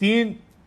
3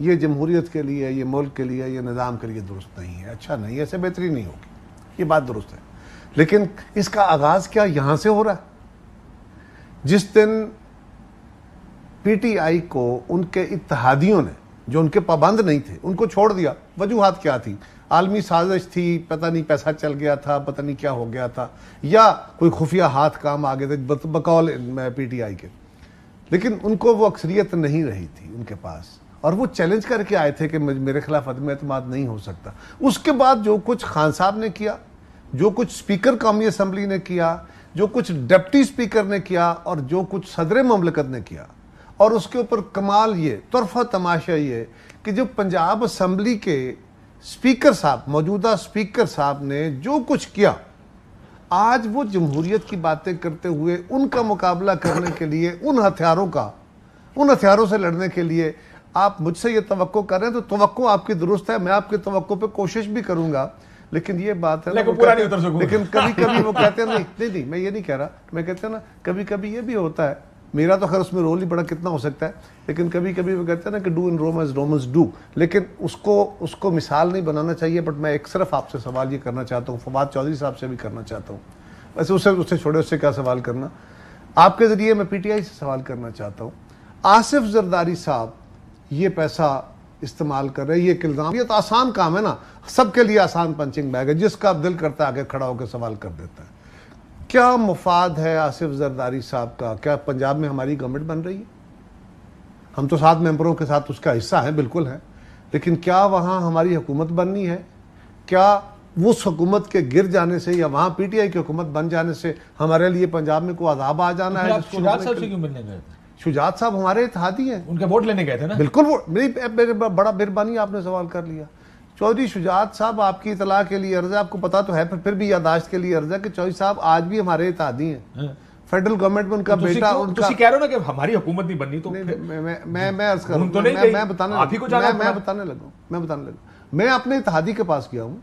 یہ جمہوریت کے لیے، یہ ملک کے لیے، یہ نظام کے لیے درست نہیں ہے، اچھا نہیں ہے، ایسے بہتری نہیں ہوگی، یہ بات درست ہے. لیکن اس کا آغاز کیا یہاں سے ہو رہا ہے؟ جس دن پی ٹی آئی کو ان کے اتحادیوں نے، جو ان کے پابند نہیں تھے، ان کو چھوڑ دیا. وجوہات کیا تھی؟ عالمی سازش تھی، پتہ نہیں پیسہ چل گیا تھا، پتہ نہیں کیا ہو گیا تھا، یا کوئی خفیہ ہاتھ کام آ گئے تھے بقول پی ٹی آئی کے. لیکن ان کو وہ اکثریت نہیں رہی تھی ان کے پاس، اور وہ چیلنج کر کے آئے تھے کہ میرے خلاف عدم اعتماد نہیں ہو سکتا. اس کے بعد جو کچھ خان صاحب نے کیا، جو کچھ اسپیکر قومی اسمبلی نے کیا، جو کچھ ڈپٹی اسپیکر نے کیا، اور جو کچھ صدر مملکت نے کیا، اور اس کے اوپر کمال یہ، طرفہ تماشا یہ کہ جو پنجاب اسمبلی کے اسپیکر صاحب، موجودہ اسپیکر صاحب نے جو کچھ کیا، آج وہ جمہوریت کی باتیں کرتے ہوئے ان کا مقابلہ کرنے کے لیے، ان ہتھیاروں سے لڑنے کے لیے آپ مجھ سے یہ توقع کر رہے ہیں، تو توقع آپ کی درست ہے، میں آپ کی توقع پہ کوشش بھی کروں گا. لیکن یہ بات ہے لیکن کبھی کبھی وہ کہتے ہیں نہیں میں یہ نہیں کہہ رہا، میں کہتے ہیں نا کبھی کبھی یہ بھی ہوتا ہے، میرا تو خیر اس میں رول ہی بڑا کتنا ہو سکتا ہے، لیکن کبھی کبھی وہ کہتے ہیں نا کہ do in room as Romans do, لیکن اس کو مثال نہیں بنانا چاہیے. بٹ میں ایک صرف آپ سے سوال یہ کرنا چاہتا ہوں، فواد چودھری صاحب سے بھی کرنا چاہتا ہوں، ویسے اس سے چھوڑے، اس سے کیا سوال کرنا، آپ کے ذریعے میں پی ٹی آئی سے سوال کرنا چاہتا ہوں. آصف زرداری صاحب یہ پیسہ استعمال کر رہے، یہ الزام، یہ تو آسان کام ہے نا، سب کے لیے آسان پنچنگ بیگ ہے، جس کا دل کرتا ہے آگے کھڑا ہو کے سوال کر دیتا ہے. کیا مفاد ہے آصف زرداری صاحب کا؟ کیا پنجاب میں ہماری گورنمنٹ بن رہی ہے؟ ہم تو 7 ممبروں کے ساتھ اس کا حصہ ہیں، بالکل ہیں، لیکن کیا وہاں ہماری حکومت بننی ہے؟ کیا اس حکومت کے گر جانے سے یا وہاں پی ٹی آئی کی حکومت بن جانے سے ہمارے لیے پنجاب میں کوئی عذاب آ جانا ہے؟ شجاعت صاحب سے کیوں ملنے گئے تھے؟ شجاعت صاحب ہمارے اتحادی ہیں، ان کے ووٹ لینے گئے تھے نا. بالکل، میری بڑا مہربانی آپ نے سوال کر لیا. چودھری شجاعت صاحب آپ کی اطلاع کے لیے عرض ہے، آپ کو پتا تو ہے، پھر بھی یادداشت کے لیے عرض ہے کہ چودھری صاحب آج بھی ہمارے اتحادی ہیں. فیڈرل گورنمنٹ میں ان کا بیٹا، ان کا کہہ رہے ہو نا کہ ہماری حکومت نہیں بننی، تو میں عرض کروں، میں بتانے لگا میں اپنے اتحادی کے پاس گیا ہوں،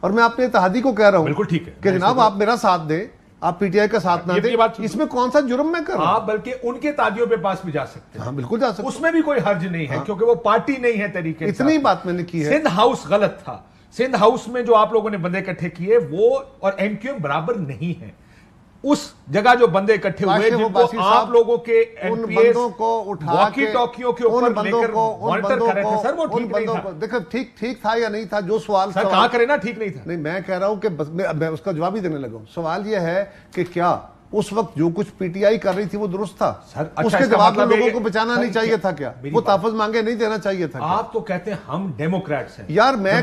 اور میں اپنے اتحادی کو کہہ رہا ہوں بالکل ٹھیک ہے کہ جناب آپ میرا ساتھ دیں، آپ پی ٹی آئی کا ساتھ نہ دیں. اس میں کون سا جرم میں کر رہا ہوں؟ آپ بلکہ ان کے تادیوں پہ پاس بھی جا سکتے ہیں. ہاں بالکل جا سکتے ہیں، اس میں بھی کوئی حرج نہیں ہے، کیونکہ وہ پارٹی نہیں ہے طریقے. اتنی بات میں نے کی ہے. سندھ ہاؤس غلط تھا، سندھ ہاؤس میں جو آپ لوگوں نے بندے اکٹھے کیے وہ اور ایم کیو ایم برابر نہیں ہے. اس جگہ جو بندے اکٹھے ہوئے جن کو آپ لوگوں کے ان بندوں کو اٹھا کے، ٹاکیوں کے اوپر لے کر مانیٹر کر رہے تھے، سر وہ ٹھیک نہیں تھا. دیکھو ٹھیک تھا یا نہیں تھا، جو سوال سر کہاں کرے نا ٹھیک نہیں تھا. نہیں، میں کہہ رہا ہوں کہ میں اس کا جواب ہی دینے لگا ہوں. سوال یہ ہے کہ کیا اس وقت جو کچھ پی ٹی آئی کر رہی تھی وہ درست تھا؟ اس کے جواب میں لوگوں کو بچانا نہیں چاہیے تھا کیا؟ وہ تحفظ مانگے نہیں دینا چاہیے تھا؟ آپ تو کہتے ہیں ہم ڈیموکریٹس ہیں. یار میں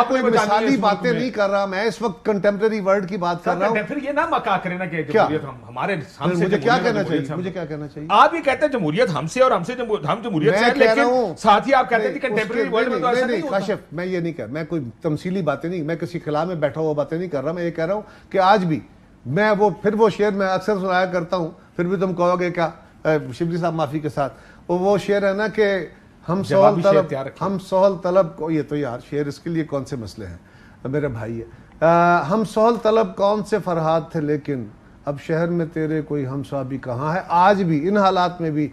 کوئی مثالی باتیں نہیں کر رہا، میں اس وقت کنٹمپریری ورلڈ کی بات کر رہا ہوں. پھر یہ نہ مکا کرے نا کہ جمہوریت ہمارے، مجھے کیا کہنا چاہیے؟ مجھے کیا کہنا چاہیے؟ آپ یہ کہتے ہیں جمہوریت ہم سے، اور ہم جمہوریت سے، لیکن ساتھ ہی آپ کہتے ہیں کہ کنٹمپریری ورلڈ میں تو ایسا نہیں ہوتا. کاشف میں یہ نہیں کہہ، میں کوئی تمثیلی باتیں نہیں، میں کسی خلا میں بیٹھا ہوا باتیں نہیں کر رہا. میں یہ کہہ رہا ہوں کہ آج بھی میں وہ شعر میں اکثر سنایا کرتا ہوں، پھر بھی تم کہو گے کیا، شبلی صاحب معافی کے ساتھ، وہ شعر ہے نا کہ ہم سہل طلب کو، یہ تو یار شعر اس کے لیے کون سے مسئلے ہیں میرے بھائی ہے، ہم سہل طلب کون سے فرہاد تھے، لیکن اب شہر میں تیرے کوئی ہمسا بھی کہاں ہے. آج بھی ان حالات میں بھی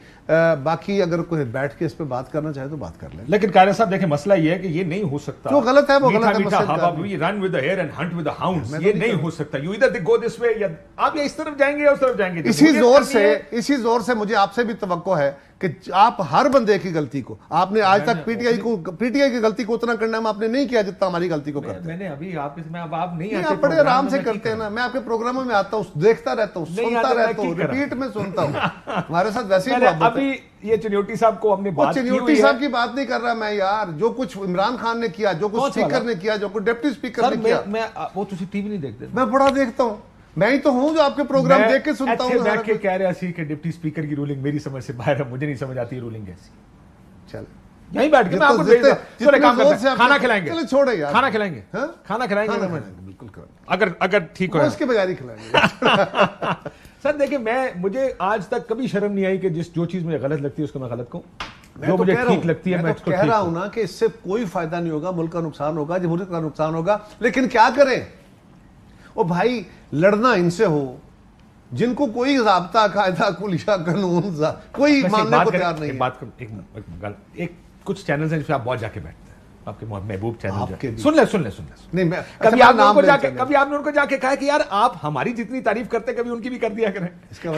باقی اگر کوئی بیٹھ کے اس پہ بات کرنا چاہے تو بات کر لیں. لیکن قائد صاحب دیکھیں مسئلہ یہ ہے کہ یہ نہیں ہو سکتا، جو غلط ہے وہ غلط ہے. Run with the hare and hunt with the hounds، یہ نہیں ہو سکتا. you either go this way، یا آپ اس طرف جائیں گے یا اس طرف جائیں گے. اسی زور سے مجھے آپ سے بھی توقع ہے کہ آپ ہر بندے کی غلطی کو، آپ نے آج تک پی ٹی آئی کی غلطی کو اتنا کرنا آپ نے نہیں کیا جتنا ہماری غلطی کو کرتے ہیں. میں نے ابھی آپ نہیں، آپ بڑے آرام سے کرتے ہیں نا. میں آپ کے پروگراموں میں آتا ہوں، دیکھتا رہتا ہوں، سنتا رہتا ہوں، ریپیٹ میں سنتا ہوں. ہمارے ساتھ ویسے ہی ابھی یہ چنیوٹی صاحب کو ہم نے بات کی ہوئی ہے. چنیوٹی صاحب کی بات نہیں کر رہا میں یار، جو کچھ عمران خان نے کیا، جو کچھ اسپیکر نے کیا، جو کچھ ڈپٹی اسپیکر نے کیا. وہ تسی ٹی وی نہیں دیکھتے؟ میں بڑا دیکھتا ہوں، میں ہی تو ہوں جو آپ کے پروگرام دیکھ کے سنتا ہوں. میں کہہ رہا سی کہ ڈپٹی اسپیکر کی رولنگ میری سمجھ سے باہر ہے، مجھے نہیں سمجھ آتی رولنگ ایسی. چل یہیں بیٹھ کے میں آپ کو کھانا کھلائیں گے. چلے چھوڑے یار، کھانا کھلائیں گے، کھانا کھلائیں گے بالکل، اگر ٹھیک ہو اس کے بغیر ہی کھلائیں گے. سر دیکھیں، مجھے آج تک کبھی شرم نہیں آئی کہ جو چیز مجھے غلط لگتی ہے اس کو میں غلط کہوں، جو مجھے ٹھیک لگتی ہے میں اس کو ٹھیک کہہ رہا ہوں نا کہ اس سے کوئی فائدہ نہیں ہوگا، ملک کا نقصان ہوگا، جمہوریت کا نقصان ہوگا. لیکن کیا کریں؟ او بھائی لڑنا ان سے ہو جن کو کوئی ضابطہ، قاعدہ، کلیہ، قانون کوئی ماننے کو تیار نہیں ہے. ایک کچھ چینلز ہیں جس پہ آپ بہت جا کے بیٹھتے ہیں, آپ کے محبوب آپ کے چینل. سن لیں نہیں میں کبھی آپ نے ان کو جا کے کہا کہ یار آپ ہماری جتنی تعریف کرتے کبھی ان کی بھی کر دیا کریں. اس کا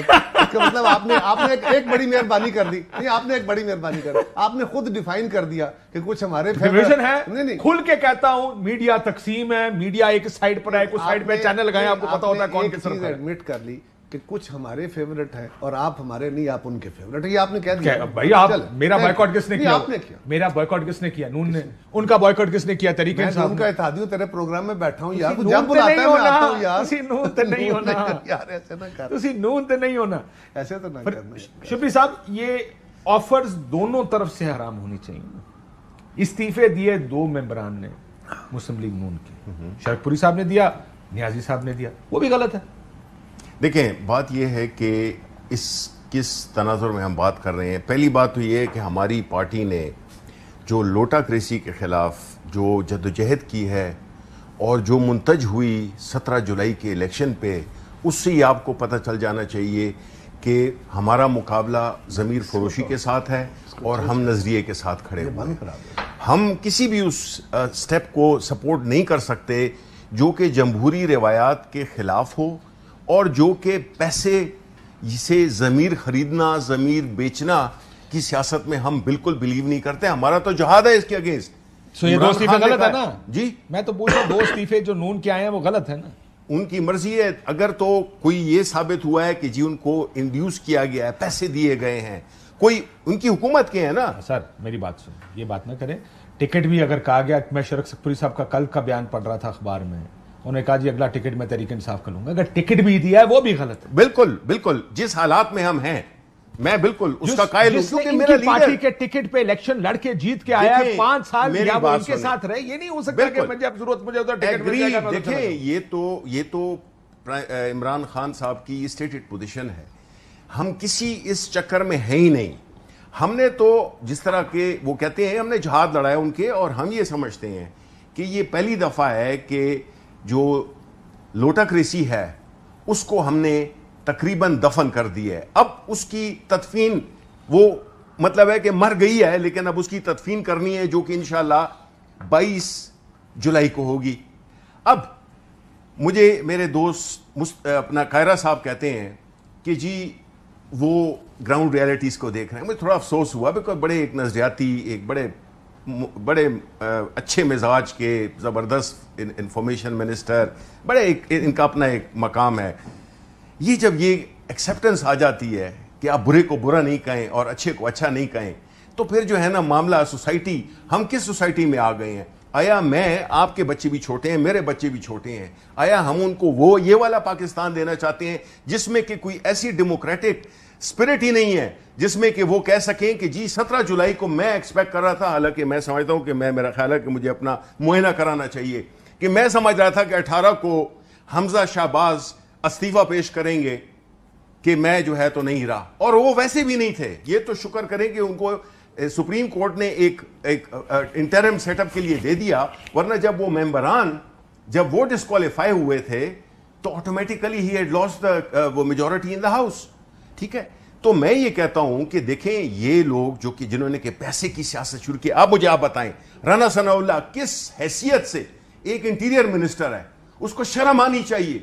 مطلب آپ نے ایک بڑی مہربانی کر دی. نہیں, آپ نے ایک بڑی مہربانی کر دی, آپ نے خود ڈیفائن کر دیا کہ کچھ ہمارے ڈویژن ہے. نہیں کھل کے کہتا ہوں, میڈیا تقسیم ہے, میڈیا ایک سائڈ پر ہے, کچھ سائڈ پہ چینل لگائیں, آپ کو پتا ہوتا ہے کون کس طرف ہے. ایڈمٹ کر لی کہ کچھ ہمارے فیورٹ ہیں اور آپ ہمارے نہیں, آپ ان کے فیورٹ ہیں. یہ آپ نے کہہ دیا. بھائی آپ میرا بائیکاٹ کس نے کیا؟ میرا بائیکاٹ کس نے کیا؟ نون نے. ان کا بائیکاٹ کس نے کیا؟ تحریک انصاف. ان کا اتحادی ہوں, تیرے پروگرام میں بیٹھا ہوں یار, جب بلاتا ہے میں آتا ہوں یار. تسی نون تے نہیں ہونا یار, ایسے نہ کر, تسی نون تے نہیں ہونا, ایسے تو نہ کرنا. شبلی صاحب, یہ آفرز دونوں طرف سے حرام ہونی چاہیے. استعفے دیے 2 ممبران نے مسلم لیگ نون کی, شرک پوری صاحب نے دیا, نیازی صاحب نے دیا, وہ بھی غلط ہے. دیکھیں, بات یہ ہے کہ اس کس تناظر میں ہم بات کر رہے ہیں. پہلی بات تو یہ ہے کہ ہماری پارٹی نے جو لوٹاکریسی کے خلاف جو جدوجہد کی ہے اور جو منتج ہوئی 17 جولائی کے الیکشن پہ, اس سے ہی آپ کو پتہ چل جانا چاہیے کہ ہمارا مقابلہ ضمیر فروشی کے ساتھ ہے اور ہم نظریے کے ساتھ کھڑے ہوئے ہیں. ہم کسی بھی اس سٹیپ کو سپورٹ نہیں کر سکتے جو کہ جمہوری روایات کے خلاف ہو اور جو کہ پیسے سے ضمیر خریدنا, ضمیر بیچنا کی سیاست میں ہم بالکل بلیو نہیں کرتے. ہمارا تو جہاد ہے اس کے اگینسٹ. سو یہ 2 استعفے غلط ہے نا جی؟ میں تو پوچھ رہا ہوں, 2 استعفے جو نون کے آئے ہیں وہ غلط ہے نا؟ ان کی مرضی ہے. اگر تو کوئی یہ ثابت ہوا ہے کہ جی ان کو انڈیوس کیا گیا ہے, پیسے دیے گئے ہیں, کوئی ان کی حکومت کے ہیں نا. سر میری بات سن, یہ بات نہ کریں. ٹکٹ بھی اگر کہا گیا, میں شرک پوری صاحب کا کل کا بیان پڑھ رہا تھا اخبار میں, انہوں نے کہا جی اگلا ٹکٹ میں تحریک انصاف کا لوں گا. اگر ٹکٹ بھی دیا ہے وہ بھی غلط ہے. بالکل بالکل, جس حالات میں ہم ہیں میں بالکل اس کا قائل ہوں, کیونکہ میرا لیڈر پارٹی کے ٹکٹ پہ الیکشن لڑ کے جیت کے آیا ہے, 5 سال یا وہ ان کے ساتھ رہے. یہ نہیں ہو سکتا کہ مجھے اب ضرورت مجھے ادھر ٹکٹ مل جائے گا. دیکھیں, یہ تو عمران خان صاحب کی اسٹیٹڈ پوزیشن ہے. ہم کسی اس چکر میں ہیں ہی نہیں. ہم نے تو جس طرح کے وہ کہتے ہیں ہم نے جہاد لڑایا ان کے, اور ہم یہ سمجھتے ہیں کہ یہ پہلی دفعہ ہے کہ جو لوٹاکریسی ہے اس کو ہم نے تقریباً دفن کر دی ہے. اب اس کی تدفین, وہ مطلب ہے کہ مر گئی ہے, لیکن اب اس کی تدفین کرنی ہے جو کہ انشاءاللہ 22 جولائی کو ہوگی. اب مجھے میرے دوست اپنا قائرہ صاحب کہتے ہیں کہ جی وہ گراؤنڈ ریالٹیز کو دیکھ رہے ہیں. مجھے تھوڑا افسوس ہوا, بیکاز بڑے ایک نظریاتی, ایک بڑے اچھے مزاج کے, زبردست انفارمیشن منسٹر, بڑے ان کا اپنا ایک مقام ہے. یہ جب یہ ایکسیپٹنس آ جاتی ہے کہ آپ برے کو برا نہیں کہیں اور اچھے کو اچھا نہیں کہیں, تو پھر جو ہے نا معاملہ سوسائٹی, ہم کس سوسائٹی میں آ گئے ہیں؟ آیا میں, آپ کے بچے بھی چھوٹے ہیں, میرے بچے بھی چھوٹے ہیں, آیا ہم ان کو وہ یہ والا پاکستان دینا چاہتے ہیں جس میں کہ کوئی ایسی ڈیموکریٹک اسپرٹ ہی نہیں ہے جس میں کہ وہ کہہ سکیں کہ جی 17 جولائی کو میں ایکسپیکٹ کر رہا تھا, حالانکہ میں سمجھتا ہوں کہ میرا خیال ہے کہ مجھے اپنا معائنہ کرانا چاہیے, کہ میں سمجھ رہا تھا کہ 18 کو حمزہ شہباز استعفیٰ پیش کریں گے, کہ میں جو ہے تو نہیں رہا, اور وہ ویسے بھی نہیں تھے. یہ تو شکر کریں کہ ان کو سپریم کورٹ نے ایک انٹرم سیٹ اپ کے لیے دے دیا, ورنہ جب وہ ممبران جب وہ ڈسکوالیفائی ہوئے تھے تو آٹومیٹیکلی ہی ہیڈ لاسٹ وہ میجورٹی ان دا ہاؤس. ٹھیک ہے, تو میں یہ کہتا ہوں کہ دیکھیں یہ لوگ جو کہ جنہوں نے کہ پیسے کی سیاست شروع کی, آپ مجھے آپ بتائیں رانا ثناء اللہ کس حیثیت سے ایک انٹیریئر منسٹر ہے, اس کو شرم آنی چاہیے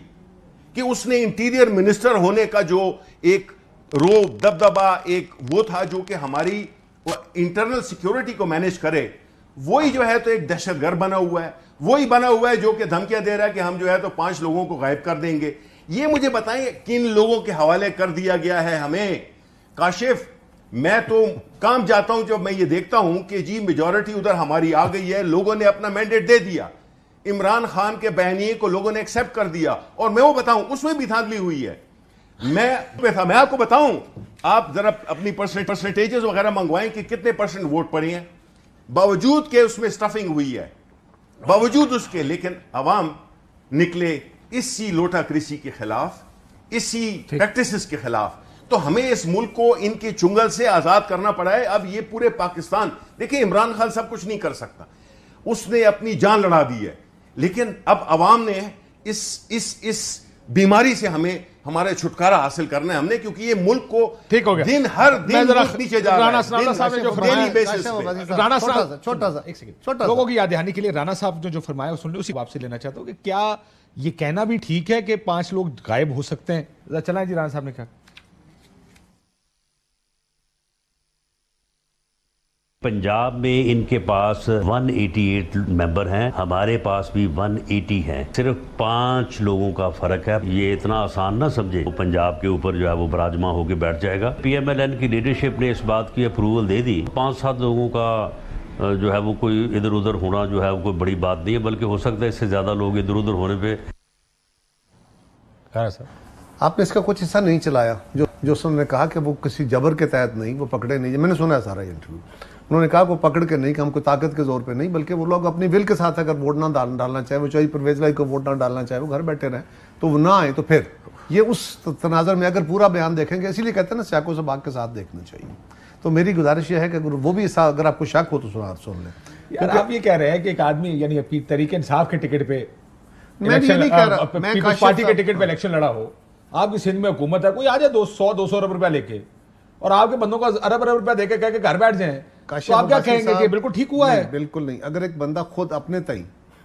کہ اس نے انٹیریئر منسٹر ہونے کا جو ایک روب دبدبا, ایک وہ تھا جو کہ ہماری انٹرنل سیکیورٹی کو مینیج کرے, وہی جو ہے تو ایک دہشت گرد بنا ہوا ہے, وہی بنا ہوا ہے جو کہ دھمکیاں دے رہا ہے کہ ہم جو ہے تو 5 لوگوں کو غائب کر دیں گے. یہ مجھے بتائیں کن لوگوں کے حوالے کر دیا گیا ہے ہمیں؟ کاشف, میں تو کام جاتا ہوں جب میں یہ دیکھتا ہوں کہ جی میجورٹی ادھر ہماری آ گئی ہے, لوگوں نے اپنا مینڈیٹ دے دیا, عمران خان کے بیانیے کو لوگوں نے ایکسیپٹ کر دیا, اور میں وہ بتاؤں اس میں بھی دھاندلی ہوئی ہے. میں آپ کو بتاؤں, آپ ذرا اپنی پرسنٹیجز وغیرہ منگوائیں کہ کتنے % ووٹ پڑے ہیں, باوجود کہ اس میں سٹفنگ ہوئی ہے, باوجود اس کے, لیکن عوام نکلے اسی لوٹاکریسی کے خلاف, اسی پریکٹسز کے خلاف. تو ہمیں اس ملک کو ان کے چنگل سے آزاد کرنا پڑا ہے. اب یہ پورے پاکستان, دیکھیں عمران خان سب کچھ نہیں کر سکتا, اس نے اپنی جان لڑا دی ہے, لیکن اب عوام نے اس بیماری سے ہمیں ہمارے چھٹکارا حاصل کرنا ہے ہم نے, کیونکہ یہ ملک کو ٹھیک ہو گیا, دن ہر دن نیچے جا رہا ہے. صاحب نے جو فرمایا, رانا صاحب چھوٹا سا ایک سیکنڈ لوگوں کی یاد دہانی کے لیے, رانا صاحب نے جو فرمایا سن لیں, اسی بات سے لینا چاہتا ہوں کہ کیا یہ کہنا بھی ٹھیک ہے کہ 5 لوگ غائب ہو سکتے ہیں؟ چلائیں جی, رانا صاحب نے کہا پنجاب میں ان کے پاس 188 ممبر ہیں, ہمارے پاس بھی 180 ہیں, صرف 5 لوگوں کا فرق ہے. یہ اتنا آسان نہ سمجھے پنجاب کے اوپر جو ہے وہ براجما ہو کے بیٹھ جائے گا. پی ایم ایل این کی لیڈرشپ نے اس بات کی اپروول دے دی. 5-7 لوگوں کا جو ہے وہ کوئی ادھر ادھر ہونا جو ہے وہ کوئی بڑی بات نہیں ہے, بلکہ ہو سکتا ہے اس سے زیادہ لوگ ادھر ادھر ہونے پہ. آپ نے اس کا کچھ حصہ نہیں چلایا جو انہوں نے کہا کہ وہ کسی جبر کے تحت نہیں, وہ پکڑے نہیں. میں نے سنا ہے سارا انٹرویو. انہوں نے کہا وہ پکڑ کے نہیں, کہ ہم کوئی طاقت کے زور پہ نہیں, بلکہ وہ لوگ اپنی ول کے ساتھ اگر ووٹ نہ ڈالنا چاہے, وہ چاہیے پرویز لائی کو ووٹ نہ ڈالنا چاہے, وہ گھر بیٹھے رہیں, تو وہ نہ آئیں. تو پھر یہ اس تناظر میں اگر پورا بیان دیکھیں گے, اسی لیے کہتے ہیں نا سیاقوں سے باغ کے ساتھ دیکھنا چاہیے. تو میری گزارش یہ ہے کہ اگر وہ بھی اگر آپ کو شک ہو تو سن لیں. یار آپ یہ کہہ رہے ہیں کہ ایک آدمی یعنی اپنی تحریک انصاف کے ٹکٹ پہ, میں یہ نہیں کہہ رہا, میں پیپلز پارٹی کے ٹکٹ پہ الیکشن لڑا ہو, آپ کی سندھ میں حکومت ہے, کوئی آ جائے 100-200 ارب روپیہ لے کے اور آپ کے بندوں کو ارب روپیہ دے کے کہہ کے گھر بیٹھ جائیں, تو آپ کیا کہیں گے کہ بالکل ٹھیک ہوا ہے؟ بالکل نہیں. اگر ایک بندہ خود اپنے تئیں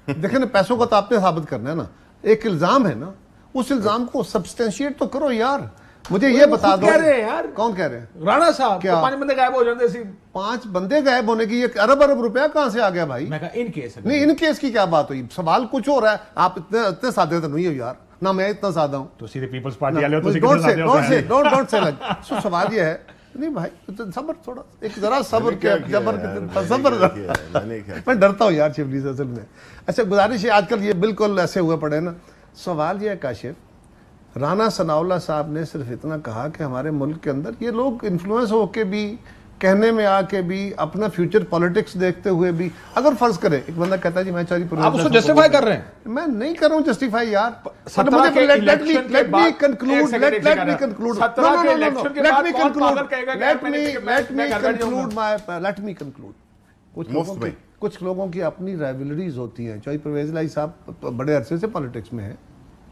دیکھیں نا, پیسوں کا تو آپ نے ثابت کرنا ہے نا, ایک الزام ہے نا, اس الزام کو سبسٹینشیٹ تو کرو یار. مجھے یہ بتا دو, کہہ رہے ہیں یار, کون کہہ رہے ہیں؟ رانا صاحب. کیا 5 بندے غائب ہو جاتے ہیں, 5 بندے غائب ہونے کی یہ ارب روپیہ کہاں سے آ گیا بھائی؟ میں کہا ان کیس نہیں, ان کیس کی کیا بات ہوئی؟ سوال کچھ ہو رہا ہے. آپ اتنے سادے تو نہیں ہو یار, نہ میں اتنا سادہ ہوں. تو سیدھے پیپلز پارٹی والے ہو تو ڈونٹ سے لگ. سوال یہ ہے, نہیں بھائی صبر, تھوڑا ایک ذرا صبر کے جبر صبر. میں ڈرتا ہوں یار شبلی سے اصل میں. اچھا گزارش ہے, آج کل یہ بالکل ایسے ہوئے پڑے نا. سوال یہ ہے کاشف, رانا ثناء اللہ صاحب نے صرف اتنا کہا کہ ہمارے ملک کے اندر یہ لوگ انفلوئنس ہو کے بھی, کہنے میں آ کے بھی, اپنا فیوچر پالیٹکس دیکھتے ہوئے بھی, اگر فرض کرے ایک بندہ کہتا ہے جی میں چوری پر, آپ اس کو جسٹیفائی کر رہے ہیں. میں نہیں کر رہا ہوں جسٹیفائی یار. کچھ لوگوں کی اپنی رائیولریز ہوتی ہیں. چوہی پرویز الہی صاحب بڑے عرصے سے پالیٹکس میں ہیں,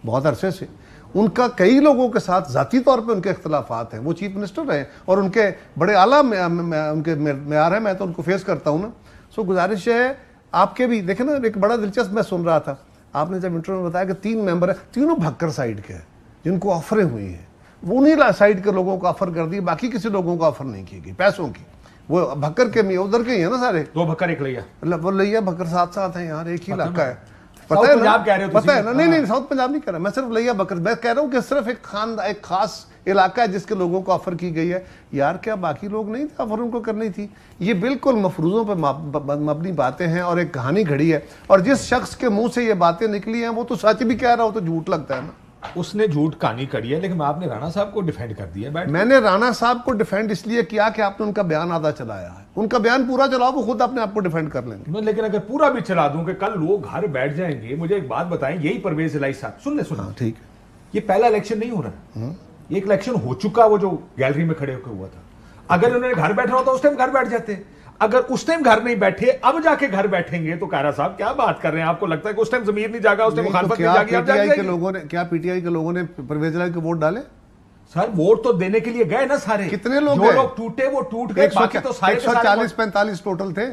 بہت عرصے سے. ان کا کئی لوگوں کے ساتھ ذاتی طور پہ ان کے اختلافات ہیں. وہ چیف منسٹر رہے اور ان کے بڑے اعلیٰ ان کے معیار ہیں, میں تو ان کو فیس کرتا ہوں نا. سو گزارش ہے آپ کے بھی دیکھیں نا, ایک بڑا دلچسپ میں سن رہا تھا, آپ نے جب انٹرویو میں بتایا کہ 3 ممبر ہیں, تینوں بھکر سائیڈ کے ہیں جن کو آفریں ہوئی ہیں. وہ انہیں سائیڈ کے لوگوں کو آفر کر دی, باقی کسی لوگوں کو آفر نہیں کی گئی پیسوں کی. وہ بھکر کے ادھر کے ہی ہیں نا سارے, 2 بھکر ایک لیا, وہ لیا بھکر ساتھ ہیں یار, ایک ہی علاقہ ہے. پتہ ہے نا, پتہ ہے نا. نہیں ساؤتھ پنجاب نہیں کہہ رہا میں, صرف لیا بکر میں کہہ رہا ہوں کہ صرف ایک خاص علاقہ ہے جس کے لوگوں کو آفر کی گئی ہے. یار کیا باقی لوگ نہیں تھے آفر ان کو کرنی تھی؟ یہ بالکل مفروضوں پہ مبنی باتیں ہیں اور ایک کہانی گھڑی ہے. اور جس شخص کے منہ سے یہ باتیں نکلی ہیں وہ تو سچ بھی کہہ رہا ہو, تو جھوٹ لگتا ہے نا. اس نے جھوٹ کہانی کڑی ہے, لیکن آپ نے رانا صاحب کو ڈیفینڈ کر دیا. میں نے رانا صاحب کو ڈیفینڈ اس لیے کیا کہ آپ نے ان کا بیان آدھا چلایا ہے. ان کا بیان پورا چلاؤ, وہ خود اپنے آپ کو ڈیفینڈ کر لیں گے. لیکن اگر پورا بھی چلا دوں کہ کل لوگ گھر بیٹھ جائیں گے, مجھے ایک بات بتائیں, یہی پرویز الہی صاحب سن لیں, ٹھیک ہے, یہ پہلا الیکشن نہیں ہو رہا, یہ ایک الیکشن ہو چکا, وہ جو گیلری میں کھڑے ہو کے ہوا تھا. اگر انہوں نے گھر بیٹھنا ہوتا اس ٹائم گھر بیٹھ جاتے. اگر اس ٹائم گھر نہیں بیٹھے, اب جا کے گھر بیٹھیں گے, تو کائرہ صاحب کیا بات کر رہے ہیں؟ آپ کو لگتا ہے کہ اس ٹائم ضمیر نہیں جاگا, اس ٹائم مخالفت نہیں جاگی؟ اب جاگی کیا پی ٹی آئی کے لوگوں نے پرویز الہی کو ووٹ ڈالے؟ سر ووٹ تو دینے کے لیے گئے نا سارے. کتنے لوگ جو لوگ ٹوٹے وہ ٹوٹ گئے, باقی تو سارے 140-45 ٹوٹل تھے.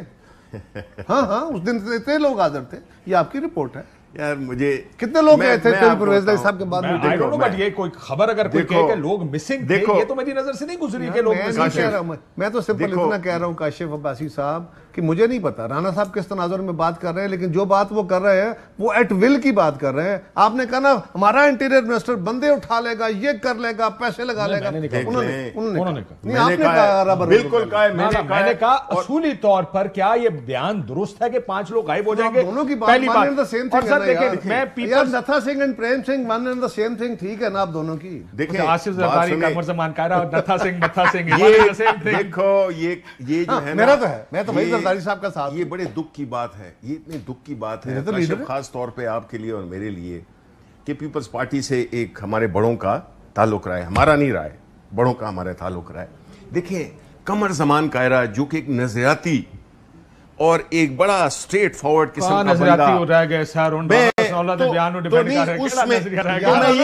ہاں اس دن اتنے لوگ حاضر تھے. یہ آپ کی رپورٹ ہے یار. مجھے کتنے لوگ گئے تھے پرویز الہی صاحب کے بعد میں؟ بٹ یہ کوئی خبر اگر کوئی کہے کہ لوگ مسنگ تھے, یہ تو میری نظر سے نہیں گزری کہ لوگ مسنگ. میں تو سمپل اتنا کہہ رہا ہوں کاشف عباسی صاحب کہ مجھے نہیں پتا رانا صاحب کس تناظر میں بات کر رہے ہیں, لیکن جو بات وہ کر رہے ہیں وہ ایٹ ول کی بات کر رہے ہیں. آپ نے کہا نا ہمارا انٹیریئر منسٹر بندے اٹھا لے گا, یہ کر لے گا, پیسے لگا لے گا. بالکل میں نے کہا اصولی طور پر کیا یہ بیان درست ہے کہ 5 لوگ غائب ہو جائیں گے؟ دونوں کی پہلی بات. اور سر دیکھیں, میں Natha Singh and Prem Singh one and the same thing, ٹھیک ہے نا آپ دونوں کی. دیکھیں آصف زرداری, قمر زمان کائرہ, نتھا سنگھ دیکھو یہ جو ہے میرا تو ہے, میں تو بھائی زرداری صاحب کا ساتھ. یہ بڑے دکھ کی بات ہے, یہ اتنے دکھ کی بات ہے خاص طور پہ آپ کے لیے اور میرے لیے کہ پیپلز پارٹی سے ایک ہمارے بڑوں کا تعلق رہا ہے, ہمارا نہیں رہا ہے, بڑوں کا ہمارے تعلق رہا ہے. دیکھیں قمر زمان کائرہ جو کہ ایک نظریاتی اور ایک بڑا اسٹریٹ فارورڈ قسم کا نظریاتی ہو بندہ. رہ گئے سر ان بیان تو نہیں اس میں میں یہی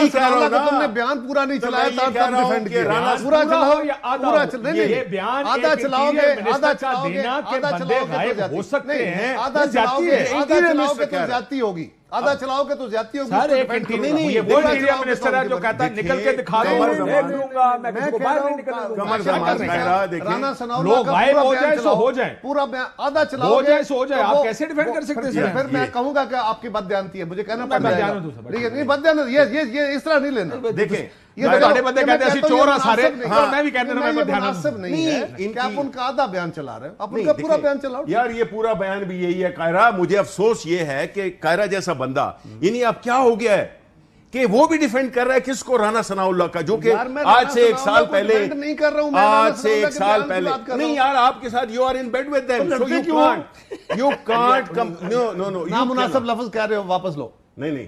کہہ رہا ہوں نا, تم نے بیان پورا نہیں چلایا تب ڈیفینڈ کیا. پورا چلاؤ یا پورا یہ بیان آدھا چلاؤ گے, آدھا چلاؤ گے, آدھا چلاؤ گے ہو سکتے ہیں, آدھا چلاؤ گے, آدھا چلاؤ گے تو زیادتی ہوگی, آدھا چلاؤ گے تو زیادتی ہوگی. سر ایک نہیں وہ انٹیریئر منسٹر ہے جو کہتا ہے نکل کے دکھا دو, میں کسی کو باہر نہیں نکلنے دوں گا, لوگ غائب ہو جائے سو ہو جائے, پورا آدھا چلاؤ ہو جائے سو ہو جائے. آپ کیسے ڈیفینڈ کر سکتے ہیں؟ پھر میں کہوں گا کہ آپ کی بد دیانتی ہے, مجھے کہنا پڑ جائے گا. نہیں بد دیانت یہ اس طرح نہیں لینا. دیکھیں بندے کہتے ہیں چور سارے, میں بھی کہتے ہیں مناسب نہیں ہے کہ آپ ان کا آدھا بیان چلا رہے ہیں, آپ ان کا پورا بیان چلاؤ. یار یہ پورا بیان بھی یہی ہے قاہرہ. مجھے افسوس یہ ہے کہ قاہرہ جیسا بندہ, یعنی اب کیا ہو گیا ہے کہ وہ بھی ڈیفینڈ کر رہا ہے کس کو, رانا ثناء اللہ کا, جو کہ آج سے 1 سال پہلے, آج سے 1 سال پہلے نہیں یار آپ کے ساتھ, you are in bed with them, so you can't come. No نامناسب لفظ کہہ رہے ہو, واپس لو. نہیں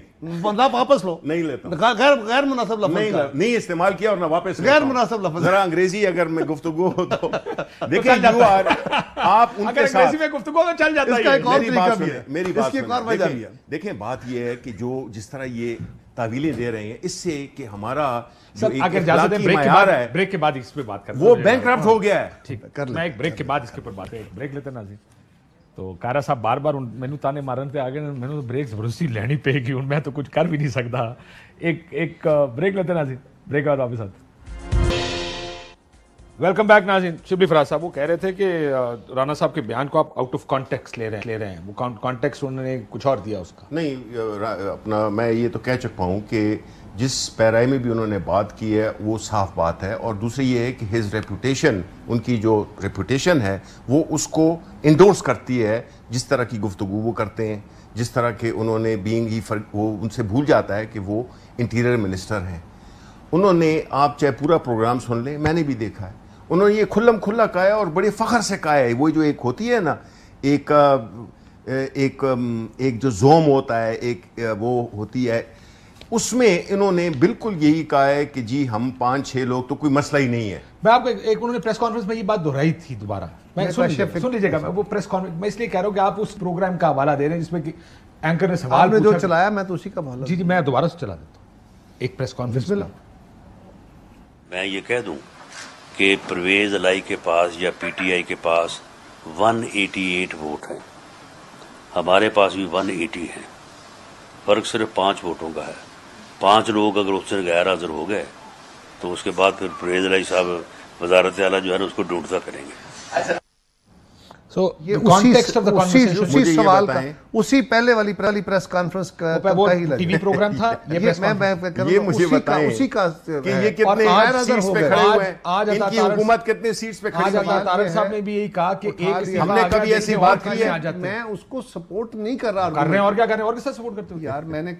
واپس لو. نہیں لیتا, غیر مناسب لفظ نہیں استعمال کیا اور نہ واپس. غیر مناسب لفظ. ذرا انگریزی اگر میں گفتگو ہو تو دیکھیں آپ ان کے ساتھ گفتگو تو چل جاتا ہے. میری بات دیکھیں, بات یہ ہے کہ جو جس طرح یہ تعویلیں دے رہے ہیں, اس سے کہ ہمارا جو بریک کے بعد اس پہ بات کریں, وہ بینکرپٹ ہو گیا ہے. ٹھیک, میں ایک بریک کے بعد اس کے اوپر بات کریں. بریک لیتے ناظرین. تو قاہرہ صاحب بار بار مینو تانے مارن پہ آگے, مینو تو بریک زبردستی لینی پے گی, میں تو کچھ کر بھی نہیں سکتا. ایک بریک لیتے ناظرین, بریک کے بعد واپس آتے. ویلکم بیک ناظرین. شبلی فراز صاحب وہ کہہ رہے تھے کہ رانا صاحب کے بیان کو آپ آؤٹ آف کانٹیکسٹ لے رہے ہیں. وہ کانٹیکسٹ انہوں نے کچھ اور دیا اس کا. نہیں اپنا میں یہ تو کہہ چکا ہوں کہ جس پیرائی میں بھی انہوں نے بات کی ہے وہ صاف بات ہے, اور دوسری یہ ہے کہ ہز ریپوٹیشن, ان کی جو ریپوٹیشن ہے وہ اس کو انڈورس کرتی ہے, جس طرح کی گفتگو وہ کرتے ہیں, جس طرح کہ انہوں نے بینگ ہی وہ ان سے بھول جاتا ہے کہ وہ انٹیریئر منسٹر ہیں. انہوں نے, آپ چاہے پورا پروگرام سن لیں, میں نے بھی دیکھا ہے, انہوں نے یہ کھلم کھلا کہا ہے اور بڑے فخر سے کہا ہے. وہ جو ایک ہوتی ہے نا, ایک جو زوم ہوتا ہے, ایک وہ ہوتی ہے, اس میں انہوں نے بالکل یہی کہا ہے کہ جی ہم 5-6 لوگ تو کوئی مسئلہ ہی نہیں ہے. میں آپ کو ایک انہوں نے پریس کانفرنس میں یہ بات دہرائی تھی دوبارہ, میں سن لیجیے گا. وہ پریس کانفرنس میں اس لیے کہہ رہا ہوں کہ آپ اس پروگرام کا حوالہ دے رہے ہیں جس میں کہ اینکر نے سوال پوچھا, جو چلایا میں تو اسی کا حوالہ. جی میں دوبارہ سے چلا دیتا ہوں ایک پریس کانفرنس میں. میں یہ کہہ دوں کہ پرویز الہی کے پاس یا پی ٹی آئی کے پاس 188 ووٹ ہیں, ہمارے پاس بھی 180 ہیں, فرق صرف 5 ووٹوں کا ہے. 5 لوگ اگر اس سے غیر حاضر ہو گئے تو اس کے بعد پھر پرویز الہی صاحب وزارت اعلیٰ جو ہے نا اس کو ڈھونڈتا کریں گے. اسی سوال کا, اسی پہلے والی پریس کانفرنس کا ٹی وی پروگرام تھا, یہ مجھے بتائیں اسی کا کہ یہ کتنے سیٹس پہ کھڑے ہوئے ہیں, ان کی حکومت کتنے سیٹس پہ کھڑی ہوئی ہے. طارق صاحب نے بھی یہی کہا کہ ہم نے کبھی ایسی بات کی ہے. میں اس کو سپورٹ نہیں کر رہا. کر رہے ہیں اور کیا کر رہے ہیں, اور کس طرح سپورٹ کرتے ہو یار. میں نے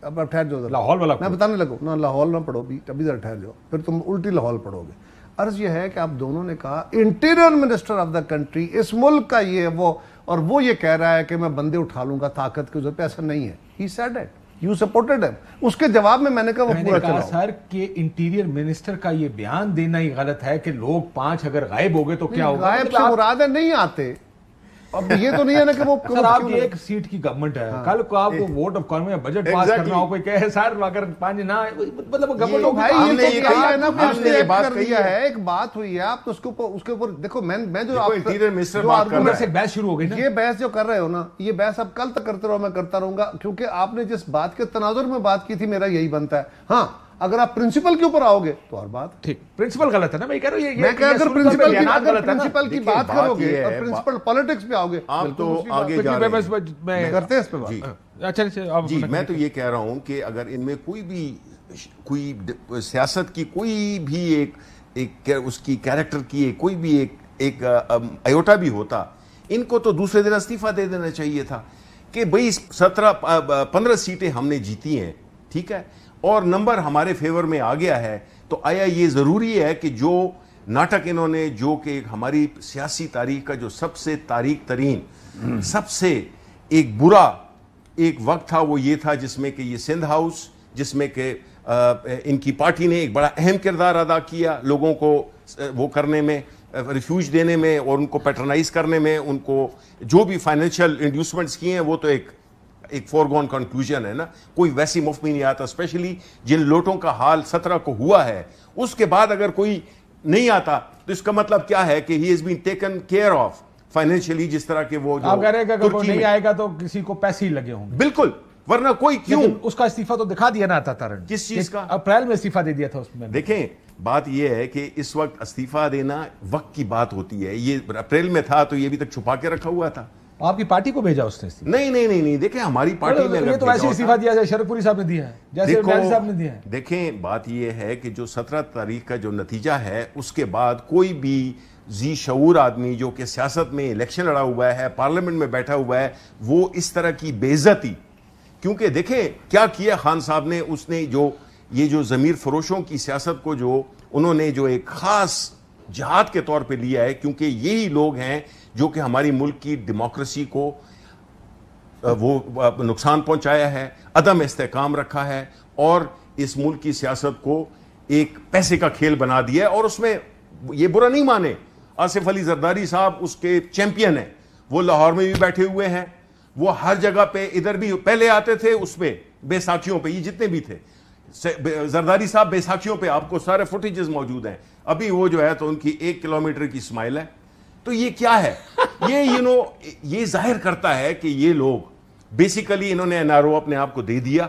اب ٹھہر جاؤ, لاہور والا میں بتانے لگوں نا, لاہور نہ پڑھو ابھی ذرا ٹھہر جاؤ, پھر تم الٹی لاہور پڑھو گے. عرض یہ ہے کہ آپ دونوں نے کہا interior minister of the country, اس ملک کا یہ وہ, اور وہ یہ کہہ رہا ہے کہ میں بندے اٹھا لوں گا طاقت کی ضرورت. ایسا نہیں ہے. He said it. You supported him. اس کے جواب میں نے کہا وہ پورا چلاؤ. سر کہ انٹیریئر منسٹر کا یہ بیان دینا ہی غلط ہے کہ لوگ 5 اگر غائب ہو گئے تو کیا ہوگا. غائب سے مراد ہے نہیں آتے. اب یہ تو نہیں ہے نا کہ وہ سر آپ کی 1 سیٹ کی گورنمنٹ ہے, کل کو آپ کو ووٹ آف کانفیڈنس بجٹ پاس کرنا ہو, کوئی کہے سر اگر 5 نہ, مطلب گورنمنٹ ایک بات ہوئی ہے. آپ تو اس کے اوپر دیکھو, میں جو انٹیریئر منسٹر بات کر رہا ہے, بحث شروع ہو گئی نا. یہ بحث جو کر رہے ہو نا, یہ بحث اب کل تک کرتے رہو, میں کرتا رہوں گا, کیونکہ آپ نے جس بات کے تناظر میں بات کی تھی میرا یہی بنتا ہے. ہاں اگر آپ پرنسپل کے اوپر آؤ گے تو اور بات. ٹھیک, پرنسپل غلط ہے نا, میں کہہ رہا ہوں میں کہ اگر پرنسپل کی بات کرو گے اور پرنسپل پالیٹکس پہ آؤ گے, آپ تو آگے جا رہے ہیں. کرتے ہیں اس پہ بات. جی میں تو یہ کہہ رہا ہوں کہ اگر ان میں کوئی سیاست کی کوئی بھی ایک اس کی کیریکٹر کی کوئی بھی ایک ایوٹا بھی ہوتا, ان کو تو دوسرے دن استعفیٰ دے دینا چاہیے تھا کہ بھئی 15 سیٹیں ہم نے جیتی ہیں, ٹھیک ہے, اور نمبر ہمارے فیور میں آ گیا ہے, تو آیا یہ ضروری ہے کہ جو ناٹک انہوں نے, جو کہ ہماری سیاسی تاریخ کا جو سب سے تاریخ ترین, سب سے ایک برا ایک وقت تھا, وہ یہ تھا جس میں کہ یہ سندھ ہاؤس, جس میں کہ ان کی پارٹی نے ایک بڑا اہم کردار ادا کیا لوگوں کو وہ کرنے میں, ریفیوج دینے میں اور ان کو پیٹرنائز کرنے میں، ان کو جو بھی فائنینشیل انڈیوسمنٹس کیے ہیں وہ تو ایک فورگون کنکلوژن ہے نا. کوئی ویسی مفت میں نہیں آتا، اسپیشلی جن لوٹوں کا حال 17 کو ہوا ہے. اس کے بعد اگر کوئی نہیں آتا تو اس کا مطلب کیا ہے کہ he has been taken care of financially, جس طرح کہ وہ آپ کہہ رہے ہیں کہ اگر کوئی نہیں آئے گا تو کسی کو پیسے ہی لگے ہوں گے. بالکل، ورنہ کوئی کیوں. اس کا استعفیٰ تو دکھا دیا نا تھا تارن. کس چیز کا؟ اپریل میں استعفیٰ دے دیا تھا اس میں. دیکھیں بات یہ ہے کہ اس وقت استعفیٰ دینا وقت کی بات ہوتی ہے. یہ اپریل میں تھا تو یہ بھی تک چھپا کے رکھا ہوا تھا. آپ کی پارٹی کو بھیجا اس نے استعفیٰ؟ نہیں، دیکھیں ہماری پارٹی میں یہ تو ایسے استعفیٰ دیا جائے شرک پوری صاحب نے دیا ہے، جیسے نیازی صاحب نے دیا ہے. دیکھیں بات یہ ہے کہ جو 17 تاریخ کا جو نتیجہ ہے اس کے بعد کوئی بھی ذی شعور آدمی جو کہ سیاست میں الیکشن لڑا ہوا ہے، پارلیمنٹ میں بیٹھا ہوا ہے، وہ اس طرح کی بے عزتی، کیونکہ دیکھیں کیا کیا خان صاحب نے. اس نے یہ جو ضمیر فروشوں کی سیاست کو جو انہوں نے جو ایک خاص جہاد کے طور پہ لیا ہے، کیونکہ یہی لوگ ہیں جو کہ ہماری ملک کی ڈیموکریسی کو وہ نقصان پہنچایا ہے، عدم استحکام رکھا ہے اور اس ملک کی سیاست کو ایک پیسے کا کھیل بنا دیا ہے. اور اس میں یہ برا نہیں مانے، آصف علی زرداری صاحب اس کے چیمپئن ہیں. وہ لاہور میں بھی بیٹھے ہوئے ہیں، وہ ہر جگہ پہ ادھر بھی پہلے آتے تھے اس پہ بیساکھیوں پہ، یہ جتنے بھی تھے زرداری صاحب بیساکھیوں پہ آپ کو سارے فوٹیجز موجود ہیں. ابھی وہ جو ہے تو ان کی 1 کلومیٹر کی اسمائل ہے. تو یہ کیا ہے؟ یہ ظاہر کرتا ہے کہ یہ لوگ بیسیکلی انہوں نے NRO اپنے آپ کو دے دیا.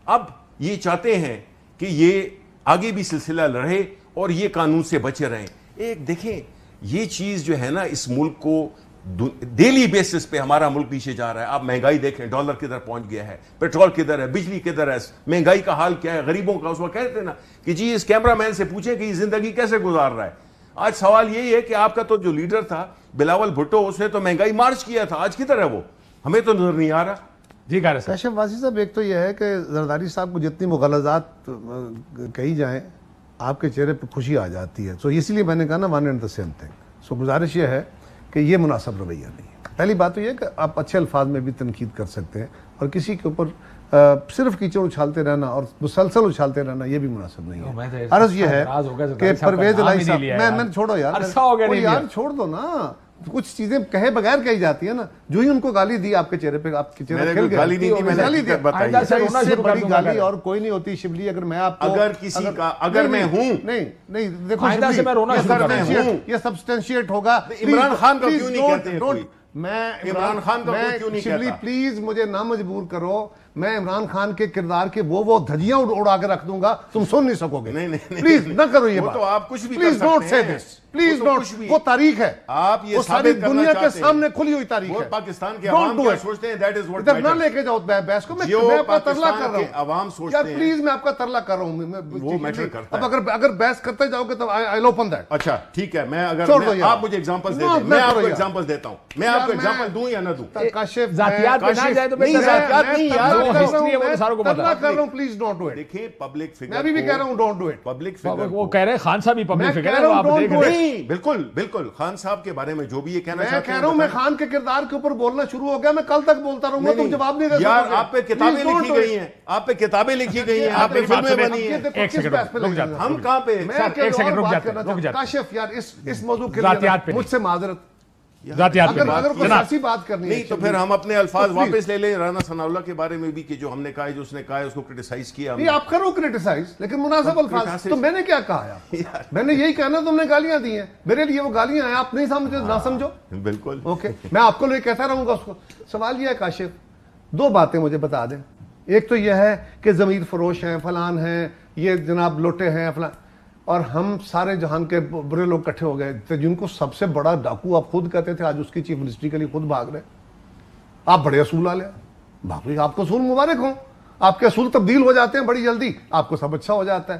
اب یہ چاہتے ہیں کہ یہ آگے بھی سلسلہ لڑے اور یہ قانون سے بچے رہیں. ایک دیکھیں یہ چیز جو ہے نا اس ملک کو ڈیلی بیسس پہ ہمارا ملک پیچھے جا رہا ہے. آپ مہنگائی دیکھیں، ڈالر کدھر پہنچ گیا ہے، پیٹرول کدھر ہے، بجلی کدھر ہے، مہنگائی کا حال کیا ہے، غریبوں کا. اس وقت کہتے ہیں نا کہ جی اس کیمرہ مین سے پوچھیں کہ یہ زندگی کیسے گزار رہا ہے. آج سوال یہی ہے کہ آپ کا تو جو لیڈر تھا بلاول بھٹو، اس نے تو مہنگائی مارچ کیا تھا، آج کدھر ہے وہ؟ ہمیں تو نظر نہیں آ رہا. جی کہہ رہے کاشف واسی صاحب، ایک تو یہ ہے کہ زرداری صاحب کو جتنی مغالطات کہی جائیں آپ کے چہرے پہ خوشی آ جاتی ہے. سو اسی لیے میں نے کہا نا one and the same thing. So گزارش یہ ہے کہ یہ مناسب رویہ نہیں ہے. پہلی بات تو یہ ہے کہ آپ اچھے الفاظ میں بھی تنقید کر سکتے ہیں، اور کسی کے اوپر صرف کیچڑ اچھالتے رہنا اور مسلسل اچھالتے رہنا یہ بھی مناسب نہیں ہے. عرض یہ ہے کہ پرویز الہی صاحب، میں چھوڑو یار چھوڑ دو نا. کچھ چیزیں کہے بغیر کہی جاتی ہیں نا. جو ہی ان کو گالی دی آپ کے چہرے پہ، آپ کے چہرے کھل گیا. گالی سے بڑی گالی اور کوئی نہیں ہوتی. شبلی اگر میں آپ کو اگر کسی کا اگر میں ہوں نہیں دیکھو شبلی، یہ سبسٹینشیٹ ہوگا. عمران خان کا کیوں نہیں کہتے ہیں؟ میں عمران خان کا کیوں نہیں شبلی کہتا؟ پلیز مجھے نہ مجبور کرو. میں عمران خان کے کردار کے وہ دھجیاں اڑا کے رکھ دوں گا، تم سن نہیں سکو گے. پلیز نہ کرو یہ بات. تو آپ کچھ بھی please don't say this, please don't. وہ تاریخ ہے، آپ یہ ساری دنیا کے سامنے کھلی ہوئی تاریخ ہے. پاکستان کے عوام کیا سوچتے ہیں دیٹ از واٹ ادھر نہ لے کے جاؤ بحث کو. میں آپ کا ترلا کر رہا ہوں. عوام سوچتے ہیں پلیز، میں آپ کا ترلا کر رہا ہوں. وہ میٹر کرتا ہے. اب اگر بحث کرتے جاؤ گے تو آئی ول اوپن دیٹ. اچھا ٹھیک ہے، میں اگر آپ مجھے ایگزامپل دے دیں، میں آپ کو ایگزامپل دیتا ہوں. میں آپ کو ایگزامپل دوں یا نہ دوں؟ کاشف ذاتیات پہ نہ جائے تو نہیں، ذاتیات نہیں یار، ترلا کر رہا ہوں. Please don't do it. دیکھیں پبلک فگر، میں بھی کہہ رہا ہوں don't do it. Public figure وہ کہہ رہے ہیں خان صاحب ہی پبلک فگر ہے. آپ دیکھ don't do رہے it. ہیں بالکل بالکل خان صاحب کے بارے میں جو بھی یہ کہنا میں چاہتے ہیں. کہہ رہا ہوں میں خان کے کردار کے اوپر بولنا شروع ہو گیا. میں کل تک بولتا رہوں گا، تم جواب نہیں دے سکتے. یار آپ پہ کتابیں لکھی گئی ہیں، آپ پہ کتابیں لکھی گئی ہیں، آپ پہ فلمیں بنی ہیں. ہم کہاں پہ؟ ایک سیکنڈ رک جاتے. کاشف یار اس موضوع کے لیے مجھ سے معذرت. ذاتیات پہ اگر کوئی سیاسی بات کرنی ہے نہیں تو پھر ہم اپنے الفاظ واپس لے لیں. رانا ثناء اللہ کے بارے میں بھی کہ جو ہم نے کہا، جو اس نے کہا اس کو کرٹیسائز کیا. نہیں آپ کرو کرٹیسائز، لیکن مناسب الفاظ. تو میں نے کیا کہا ہے؟ میں نے یہی کہنا تم نے گالیاں دی ہیں میرے لیے. وہ گالیاں ہیں، آپ نہیں سمجھو نہ سمجھو. بالکل اوکے، میں آپ کو لے کہتا رہوں گا اس کو. سوال یہ ہے کاشف، 2 باتیں مجھے بتا دیں. ایک تو یہ ہے کہ ضمیر فروش ہیں، فلان ہیں، یہ جناب لوٹے ہیں فلان، اور ہم سارے جہان کے برے لوگ اکٹھے ہو گئے تھے جن کو سب سے بڑا ڈاکو آپ خود کہتے تھے. آج اس کی چیف منسٹری کے لیے خود بھاگ رہے. آپ بڑے اصول والے بھاگے، آپ کو اصول مبارک ہوں. آپ کے اصول تبدیل ہو جاتے ہیں بڑی جلدی، آپ کو سب اچھا ہو جاتا ہے.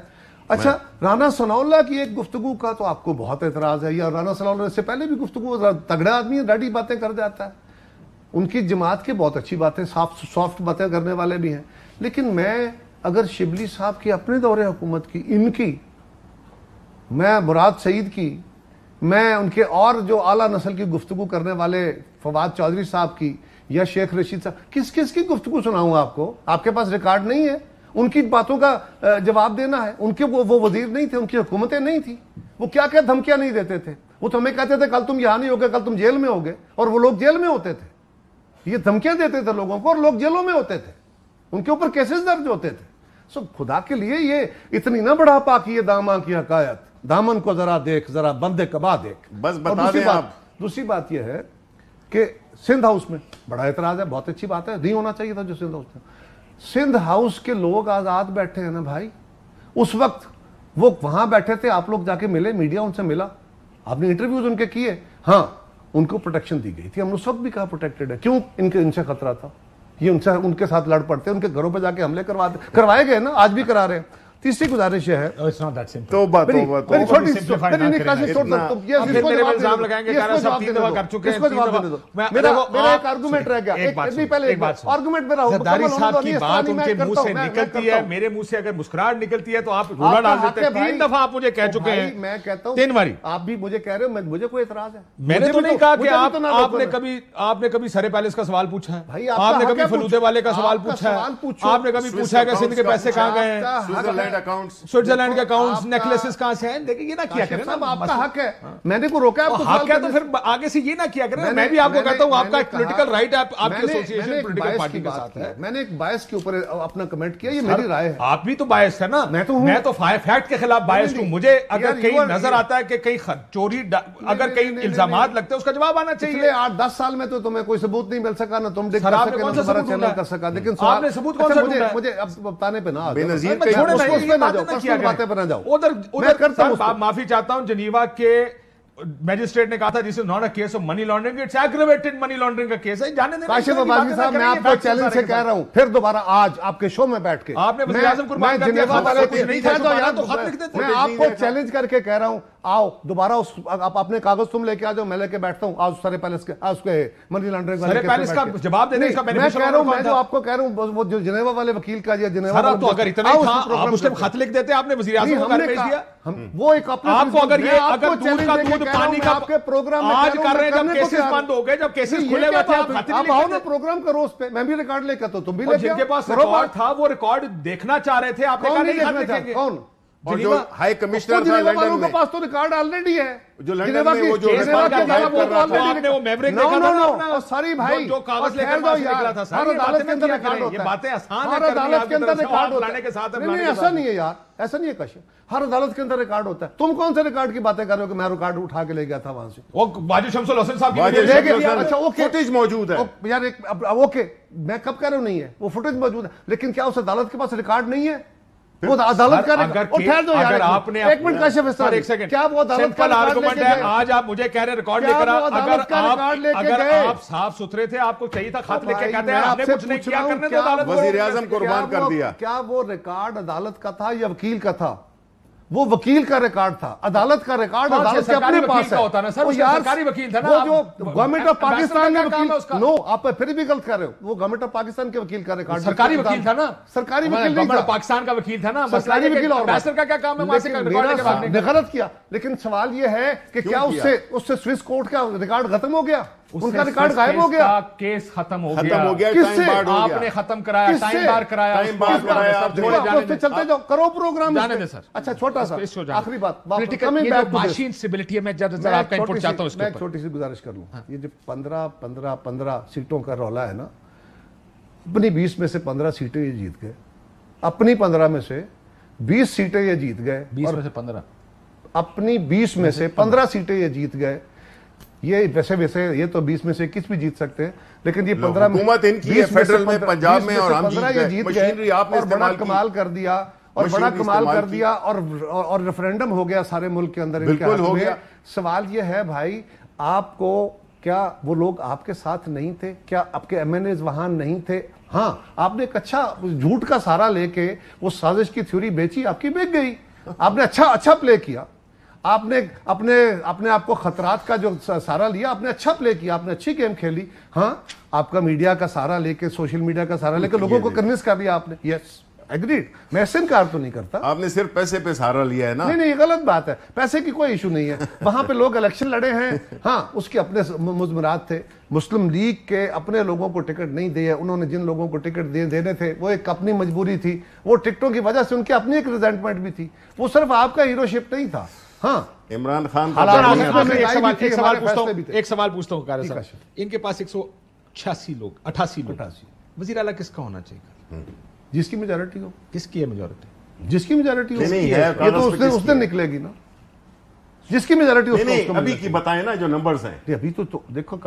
اچھا، رانا ثناء اللہ کی ایک گفتگو کا تو آپ کو بہت اعتراض ہے. یا رانا ثناء اللہ سے پہلے بھی گفتگو، تگڑا آدمی ہے، ڈاڈی باتیں کر جاتا ہے. ان کی جماعت کے بہت اچھی باتیں، سافٹ باتیں کرنے والے بھی ہیں. لیکن میں اگر شبلی صاحب کی اپنے دور حکومت کی، ان کی، میں مراد سعید کی، میں ان کے اور جو اعلیٰ نسل کی گفتگو کرنے والے فواد چودھری صاحب کی یا شیخ رشید صاحب، کس کی گفتگو سناؤں آپ کو؟ آپ کے پاس ریکارڈ نہیں ہے. ان کی باتوں کا جواب دینا ہے. ان کے وہ وزیر نہیں تھے، ان کی حکومتیں نہیں تھی. وہ کیا دھمکیاں نہیں دیتے تھے. وہ تو ہمیں کہتے تھے کل تم یہاں نہیں ہوگے، کل تم جیل میں ہوگے، اور وہ لوگ جیل میں ہوتے تھے، یہ دھمکیاں دیتے تھے لوگوں کو اور لوگ جیلوں میں ہوتے تھے، ان کے اوپر کیسز درج ہوتے تھے. سو خدا کے لیے یہ اتنی نہ بڑھا پا کی یہ داماں کی حکایت، دامن کو ذرا دیکھ، ذرا بندے کبا دیکھ. بس بتا دیں آپ. دوسری بات یہ ہے کہ سندھ ہاؤس میں بڑا اعتراض ہے، بہت اچھی بات ہے، نہیں ہونا چاہیے تھا جو سندھ ہاؤس میں. سندھ ہاؤس کے لوگ آزاد بیٹھے ہیں نا بھائی، اس وقت وہ وہاں بیٹھے تھے، آپ لوگ جا کے ملے، میڈیا ان سے ملا، آپ نے انٹرویوز ان کے کیے. ہاں ان کو پروٹیکشن دی گئی تھی، ہم نے اس وقت بھی کہا پروٹیکٹڈ ہے. کیوں؟ ان سے خطرہ تھا، یہ ان کے ساتھ لڑ پڑتے، ان کے گھروں پہ جا کے حملے کروائے گئے نا، آج بھی کرا رہے ہیں. تیسری گزارش یہ ہے، میرا ایک آرگومنٹ رہ گیا، نکلتی ہے میرے منہ سے، اگر مسکراہٹ نکلتی ہے تو آپ روڑا ڈال دیتے ہیں. 3 دفعہ آپ مجھے کہہ چکے ہیں، میں کہتا ہوں 3 باری آپ بھی مجھے کہہ رہے ہو، مجھے کوئی اعتراض ہے. میں نے تو نہیں کہا کہ آپ نے کبھی سرے پیلس کا سوال پوچھا ہے، آپ نے کبھی فلودے والے کا سوال پوچھا ہے، آپ نے کبھی پوچھا ہے کہ سندھ کے پیسے کہاں گئے ہیں، سوئٹزرلینڈ کے اکاؤنٹس، نیکلیسز کہاں سے ہیں. دیکھیں یہ نہ کیا کریں، آپ کا حق ہے، میں نے کو روکا ہے، حق ہے تو پھر آگے سے یہ نہ کیا کریں. میں بھی آپ کو کہتا ہوں آپ کا ایک پولیٹیکل رائٹ ہے، آپ کی ایسوسیشن پولیٹیکل پارٹی کے ساتھ ہے. میں نے ایک باعث کے اوپر اپنا کمنٹ کیا، یہ میری رائے ہے. آپ بھی تو باعث ہے نا، میں تو فیکٹ کے خلاف باعث ہوں. مجھے اگر کہیں نظر آتا ہے کہ کہیں چوری، اگر کہیں الزامات لگتے ہیں، اس کا جواب آنا چاہیے. پچھلے 8-10 سال میں تو تمہیں کوئی ثبوت نہیں مل سکا، نہ تم دیکھ سکے، نہ تمہارا چینل کر سکا. لیکن آپ نے ثبوت کون سا ڈھونڈا ہے؟ مجھے اب بتانے پہ نہ بے نظیر باتیں پہ نہ جاؤ. ادھر معافی چاہتا ہوں، جنیوا کے میجسٹریٹ نے کہا تھا this is not a case of money laundering, it's aggravated money laundering کا کیس ہے. جانے دیں کاشف عباسی صاحب، میں آپ کو چیلنج سے کہہ رہا ہوں، پھر دوبارہ آج آپ کے شو میں بیٹھ کے آپ نے وزیر اعظم قربان کر دیا، میں آپ کو چیلنج کر کے کہہ رہا ہوں، آؤ دوبارہ اپنے کاغذ تم لے کے آ جاؤ، میں لے کے بیٹھتا ہوں. آج سرے پیلس کے منی لانڈرنگ سرے پیلس کا جواب دینے کا میں کہہ رہا ہوں، میں جو آپ کو کہہ رہا ہوں، وہ جو جنیوا والے وکیل کا یا جنیوا، تو اگر اتنا ہی تھا آپ اس ٹائم خط لکھ دیتے، آپ نے وزیر اعظم کو بھیج دیا. وہ ایک اپنے آپ کو اگر دودھ کا دودھ پانی کا آپ کے پروگرام آج کر رہے ہیں، جب کیسز بند ہو گئے، جب کیسز کھلے ہوئے تھے، آپ آؤ نا پروگرام کرو، اس پہ میں بھی ریکارڈ لے کے، تو تم بھی لے کے. جن کے پاس ریکارڈ تھا وہ ریکارڈ دیکھنا چاہ رہے تھے، آپ نے کہا نہیں دیکھنا چاہتے. کون؟ اور جو ہائی کمشنر تھا لنڈن میں، کے پاس تو ریکارڈ آلریڈی ہے، جو لنڈن میں وہ جو ریکارڈ غائب کر رہا تھا، آپ نے وہ میوریک دیکھا تھا، ساری بھائی جو کاغذ لے کر باہر نکلا تھا. ہر عدالت کے اندر ریکارڈ ہوتا ہے، یہ باتیں آسان ہر عدالت کے اندر ریکارڈ ہوتا ہے. نہیں ایسا نہیں ہے یار، ایسا نہیں ہے کاشف، ہر عدالت کے اندر ریکارڈ ہوتا ہے. تم کون سے ریکارڈ کی باتیں کر رہے ہو کہ میں ریکارڈ اٹھا کے لے گیا تھا وہاں سے؟ وہ واجد شمس الحسن صاحب کی فوٹیج موجود ہے یار. اوکے، میں کب کہہ رہا ہوں نہیں ہے، وہ فوٹیج موجود ہے، لیکن کیا اس عدالت کے پاس ریکارڈ نہیں ہے؟ وہ عدالت کا اگر آپ نے ایک منٹ کاشف اس طرح کیا وہ عدالت کا آرگومنٹ ہے؟ آج آپ مجھے کہہ رہے ریکارڈ لے کر، اگر آپ صاف ستھرے تھے، آپ کو چاہیے تھا خط لے کے کہتے ہیں آپ نے کچھ نہیں کیا کرنے دو عدالت کو. وزیر اعظم قربان کر دیا. کیا وہ ریکارڈ عدالت کا تھا یا وکیل کا تھا؟ وہ وکیل کا ریکارڈ تھا. عدالت کا ریکارڈ عدالت کے اپنے پاس ہے. وہ سرکاری وکیل تھا نا، وہ جو گورنمنٹ آف پاکستان کے وکیل، نو آپ پھر بھی غلط کر رہے ہو، وہ گورنمنٹ آف پاکستان کے وکیل کا ریکارڈ سرکاری وکیل تھا نا، سرکاری وکیل نہیں گورنمنٹ آف پاکستان کا وکیل تھا نا. سرکاری وکیل اور بیسر کا کیا کام ہے؟ نے غلط کیا. لیکن سوال یہ ہے کہ کیا اس سے سوئس کورٹ کا ریکارڈ ختم ہو گیا؟ ان کا ریکارڈ غائب ہو گیا، کیس ختم ہو گیا. کس سے آپ نے ختم کرایا؟ ٹائم بار کرایا. چلتے جاؤ، کرو پروگرام. جانے دیں سر. اچھا چھوٹا سا آخری بات، معاشی انسٹیبلٹی ہے، میں ذرا آپ کا انپٹ چاہتا ہوں. میں ایک چھوٹی سی گزارش کر لوں. یہ جو 15 سیٹوں کا رولا ہے نا، اپنی 20 میں سے 15 سیٹیں یہ جیت گئے، اپنی 15 میں سے 20 سیٹیں یہ جیت گئے، 20 میں سے 15 اپنی 20 میں سے 15 سیٹیں یہ جیت گئے. یہ ویسے یہ تو 20 میں سے 21 بھی جیت سکتے ہیں، لیکن یہ 15 حکومت ان کی ہے فیڈرل میں، پنجاب میں، اور ہم جیت گئے اور بڑا کمال کر دیا، اور ریفرینڈم ہو گیا سارے ملک کے اندر. بالکل ہو گیا. سوال یہ ہے بھائی، آپ کو کیا وہ لوگ آپ کے ساتھ نہیں تھے؟ کیا آپ کے ایم این ایز وہاں نہیں تھے؟ ہاں، آپ نے ایک اچھا جھوٹ کا سہارا لے کے وہ سازش کی تھیوری بیچی، آپ کی بک گئی. آپ نے اچھا پلے کیا، آپ نے اپنے آپ کو خطرات کا جو سہارا لیا، آپ نے اچھا پلے کیا، آپ نے اچھی گیم کھیلی. ہاں، آپ کا میڈیا کا سہارا لے کے، سوشل میڈیا کا سہارا لے کے لوگوں کو کنونس کر لیا آپ نے. یس ایگریڈ، میں اس سے انکار تو نہیں کرتا. آپ نے صرف پیسے پہ سہارا لیا ہے نا. نہیں، یہ غلط بات ہے، پیسے کی کوئی ایشو نہیں ہے. وہاں پہ لوگ الیکشن لڑے ہیں، ہاں اس کے اپنے مضمرات تھے. مسلم لیگ کے اپنے لوگوں کو ٹکٹ نہیں دیے، انہوں نے جن لوگوں کو ٹکٹ دینے تھے وہ ایک اپنی مجبوری تھی، وہ ٹکٹوں کی وجہ سے ان کی اپنی ایک ریزنٹمنٹ بھی تھی. وہ صرف آپ کا ہیرو شپ نہیں تھا. ہاں عمران خان کا ایک سوال پوچھتا ہوں قاری صاحب، ان کے پاس 188 لوگ 88 لوگ، وزیر اعلیٰ کس کا ہونا چاہیے؟ جس کی میجورٹی ہو. کس کی ہے میجورٹی؟ جس کی میجورٹی ہو نہیں یہ تو اس دن نکلے گی نا، جس کی میجورٹی. ابھی کی بتائیں نا جو نمبرز ہیں. ابھی تو دیکھو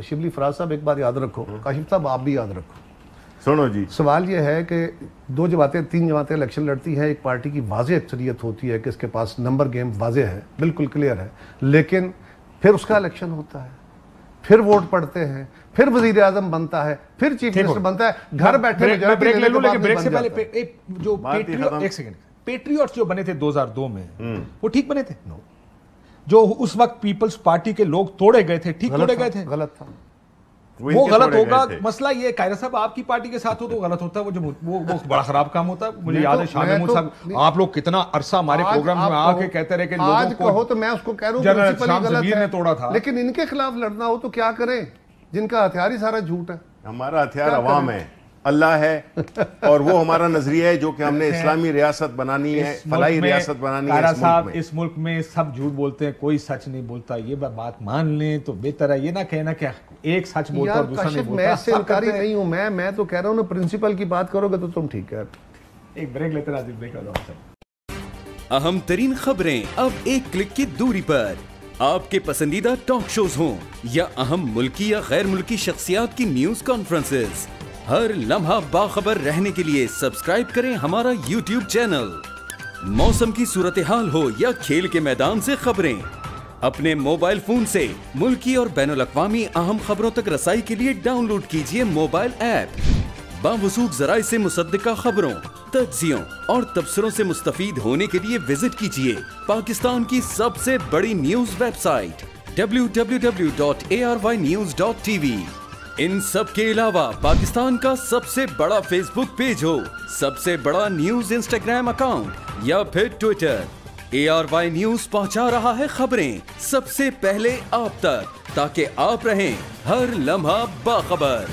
شبلی فراز صاحب ایک بات یاد رکھو، کاشف صاحب آپ بھی یاد رکھو. سنو جی، سوال یہ ہے کہ 2 جماعتیں 3 جماعتیں الیکشن لڑتی ہیں، ایک پارٹی کی واضح اکثریت ہوتی ہے کہ اس کے پاس نمبر گیم واضح ہے، بالکل کلیئر ہے، لیکن پھر اس کا الیکشن ہوتا ہے، پھر ووٹ پڑتے ہیں، پھر وزیر اعظم بنتا ہے، پھر چیف منسٹر بنتا ہے. گھر بیٹھے بریک لے لوں، لیکن بریک سے پہلے جو ایک سیکنڈ پیٹریوٹس جو بنے تھے 2002 میں وہ ٹھیک بنے تھے؟ جو اس وقت پیپلز پارٹی کے لوگ توڑے گئے تھے، ٹھیک توڑے گئے تھے؟ غلط تھا. وہ غلط ہوگا. مسئلہ یہ قائرہ صاحب آپ کی پارٹی کے ساتھ ہو تو غلط ہوتا ہے، وہ بڑا خراب کام ہوتا ہے. مجھے یاد ہے شاہ محمود صاحب آپ لوگ کتنا عرصہ ہمارے پروگرام میں آ کے کہتے رہے کہ آج کہو تو میں اس کو کہہ رہا ہوں جنرل شام ضمیر نے توڑا تھا، لیکن ان کے خلاف لڑنا ہو تو کیا کریں جن کا ہتھیار ہی سارا جھوٹ ہے. ہمارا ہتھیار عوام ہے، اللہ ہے، اور وہ ہمارا نظریہ ہے جو کہ ہم نے اسلامی ریاست بنانی ہے، فلاحی ریاست بنانی ہے. قائرہ صاحب اس ملک میں سب جھوٹ بولتے ہیں، کوئی سچ نہیں بولتا. یہ بات مان لیں تو بہتر ہے، یہ نہ کہنا کہ ایک سچ بولتا اور دوسرا نہیں بولتا. میں اس سے انکاری نہیں ہوں، میں تو کہہ رہا ہوں نا پرنسپل کی بات کرو گے تو تم ٹھیک ہے. ایک بریک لیتے ہیں، بریک لو. اہم ترین خبریں اب ایک کلک کی دوری پر. آپ کے پسندیدہ ٹاک شوز ہوں یا اہم ملکی یا غیر ملکی شخصیات کی نیوز کانفرنسز، ہر لمحہ باخبر رہنے کے لیے سبسکرائب کریں ہمارا یوٹیوب چینل. موسم کی صورتحال ہو یا کھیل کے میدان سے خبریں، اپنے موبائل فون سے ملکی اور بین الاقوامی اہم خبروں تک رسائی کے لیے ڈاؤن لوڈ کیجیے موبائل ایپ. باوثوق ذرائع سے مصدقہ خبروں، تجزیوں اور تبصروں سے مستفید ہونے کے لیے وزٹ کیجیے پاکستان کی سب سے بڑی نیوز ویب سائٹ www.arYnews.tv. ان سب کے علاوہ پاکستان کا سب سے بڑا فیس بک پیج ہو، سب سے بڑا نیوز انسٹاگرام اکاؤنٹ یا پھر ٹویٹر، ARY نیوز پہنچا رہا ہے خبریں سب سے پہلے آپ تک، تاکہ آپ رہیں ہر لمحہ باخبر.